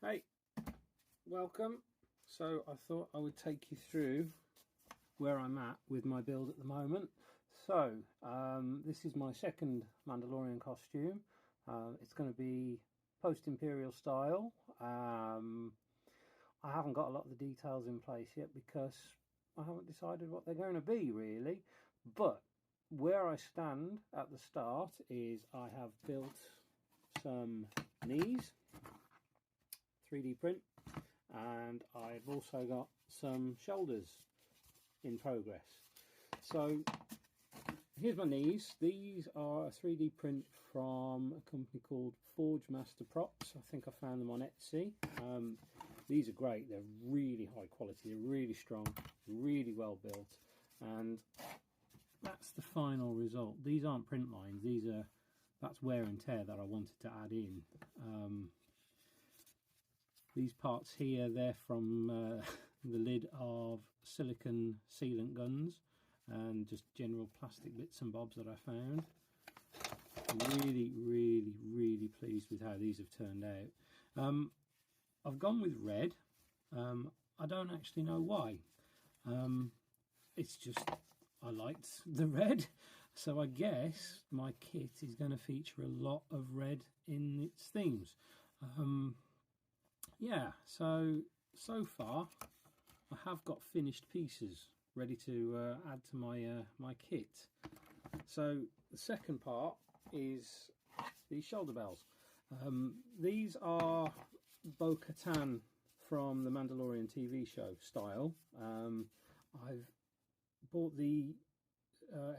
Hey, welcome. So I thought I would take you through where I'm at with my build at the moment. So this is my second Mandalorian costume. It's going to be post-imperial style. I haven't got a lot of the details in place yet because I haven't decided what they're going to be really. But where I stand at the start is I have built some knees, 3D print, and I've also got some shoulders in progress. So here's my knees. These are a 3D print from a company called Forge Master Props. I think I found them on Etsy. These are great. They're really high quality. They're really strong, really well built, and that's the final result. These aren't print lines. That's wear and tear that I wanted to add in. These parts here, they're from the lid of silicone sealant guns and just general plastic bits and bobs that I found. Really pleased with how these have turned out. I've gone with red. I don't actually know why. It's just I liked the red, so I guess my kit is going to feature a lot of red in its themes. Yeah, so far I have got finished pieces ready to add to my kit. So the second part is these shoulder bells. These are Bo-Katan from the Mandalorian TV show style. I've bought the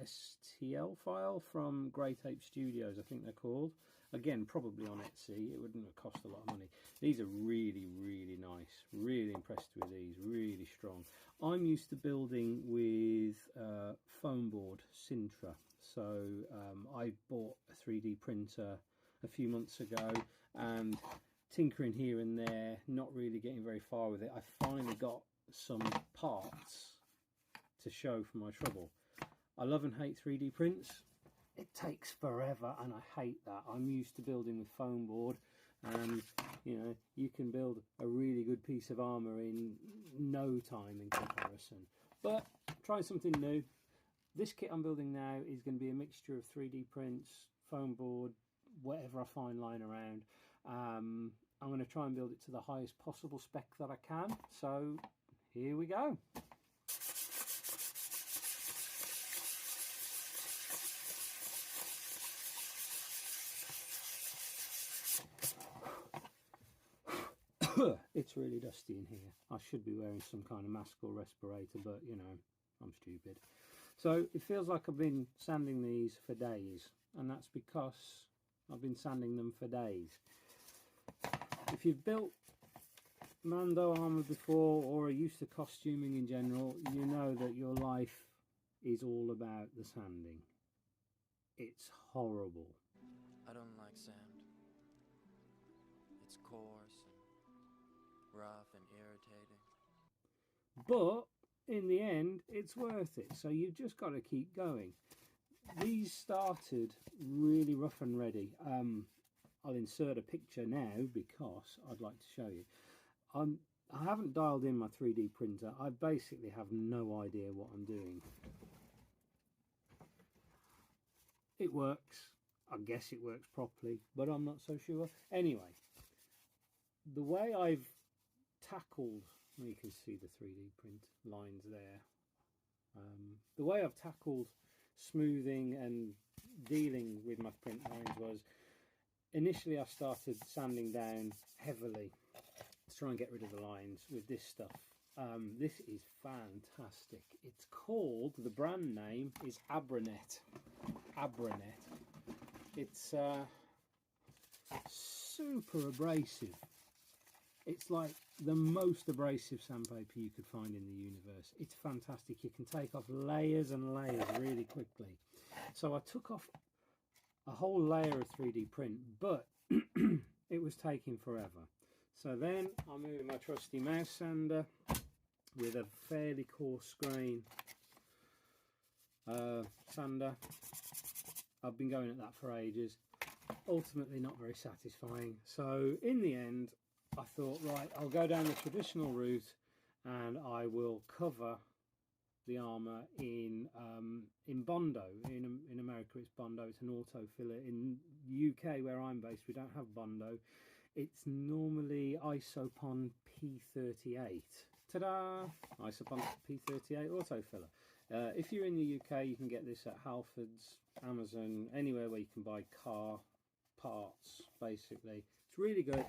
STL file from Great Ape Studios, I think they're called. Again, probably on Etsy. It wouldn't have cost a lot of money. These are really nice. Really impressed with these. Really strong. I'm used to building with foam board Sintra. So I bought a 3D printer a few months ago and tinkering here and there, not really getting very far with it. I finally got some parts to show for my trouble. I love and hate 3D prints. It takes forever and I hate that. I'm used to building with foam board, and you know, you can build a really good piece of armour in no time in comparison. But try something new. This kit I'm building now is going to be a mixture of 3D prints, foam board, whatever I find lying around. I'm going to try and build it to the highest possible spec that I can. So here we go. It's really dusty in here. I should be wearing some kind of mask or respirator, but you know, I'm stupid. So it feels like I've been sanding these for days, and that's because I've been sanding them for days. If you've built Mando armour before or are used to costuming in general, you know that your life is all about the sanding. It's horrible. I don't like sand. It's coarse and rough and irritating. But in the end, it's worth it. So you've just got to keep going. These started really rough and ready. I'll insert a picture now because I'd like to show you. I haven't dialed in my 3D printer. I basically have no idea what I'm doing. It works. I guess it works properly, but I'm not so sure. Anyway, the way I've tackled, well, you can see the 3D print lines there. The way I've tackled smoothing and dealing with my print lines was initially I started sanding down heavily to try and get rid of the lines with this stuff. This is fantastic. It's called, the brand name is Abranet. It's super abrasive. It's like the most abrasive sandpaper you could find in the universe. It's fantastic. You can take off layers and layers really quickly. So I took off a whole layer of 3D print, but it was taking forever. So then I moved my trusty mouse sander with a fairly coarse grain sander. I've been going at that for ages. Ultimately not very satisfying. So in the end, I thought, right, I'll go down the traditional route and I will cover the armour in Bondo. In America it's Bondo, it's an auto filler. In the UK where I'm based we don't have Bondo. It's normally Isopon P38. Ta-da! Isopon P38 auto filler. If you're in the UK you can get this at Halfords, Amazon, anywhere where you can buy car parts basically. It's really good.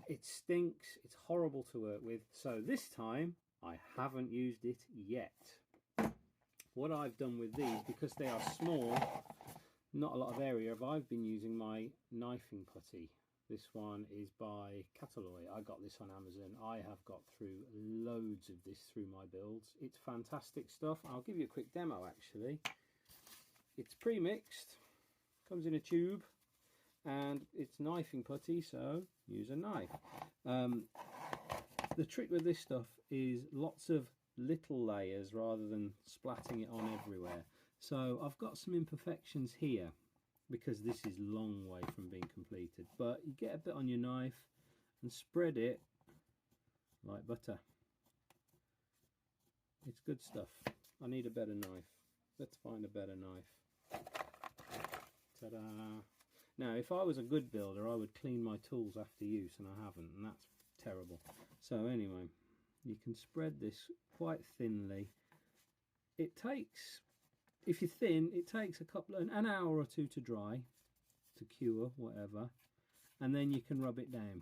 It stinks, it's horrible to work with, so this time I haven't used it yet. What I've done with these, because they are small, not a lot of area, I've been using my knifing putty. This one is by Catalloy. I got this on Amazon. I have got through loads of this through my builds. It's fantastic stuff. I'll give you a quick demo actually. It's pre-mixed, comes in a tube, and it's knifing putty, so use a knife. The trick with this stuff is lots of little layers rather than splatting it on everywhere. So I've got some imperfections here because this is a long way from being completed, but you get a bit on your knife and spread it like butter. It's good stuff. I need a better knife. Let's find a better knife. Ta-da! Now, if I was a good builder, I would clean my tools after use, and I haven't, and that's terrible. So anyway, you can spread this quite thinly. It takes, if you're thin, it takes an hour or two to dry, to cure, whatever, and then you can rub it down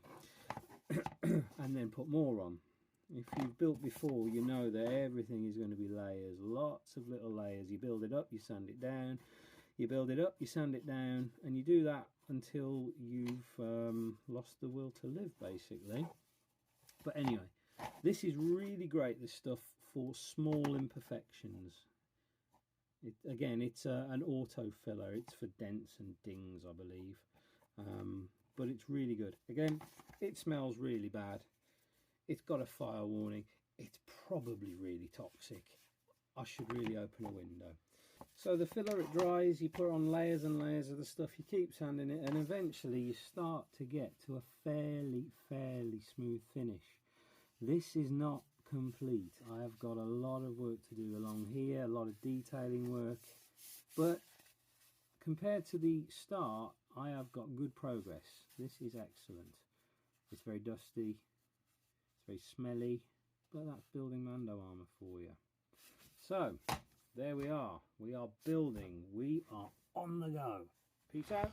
and then put more on. If you've built before, you know that everything is going to be layers, lots of little layers. You build it up, you sand it down. You build it up, you sand it down, and you do that until you've lost the will to live, basically. But anyway, this is really great, this stuff, for small imperfections. Again, it's an auto filler. It's for dents and dings, I believe. But it's really good. Again, it smells really bad. It's got a fire warning. It's probably really toxic. I should really open a window. So the filler, it dries, you put on layers and layers of the stuff, you keep sanding it, and eventually you start to get to a fairly smooth finish. This is not complete. I have got a lot of work to do along here, a lot of detailing work, but compared to the start, I have got good progress. This is excellent. It's very dusty, it's very smelly, but that's building Mando armour for you. So there we are building, we are on the go. Peace out.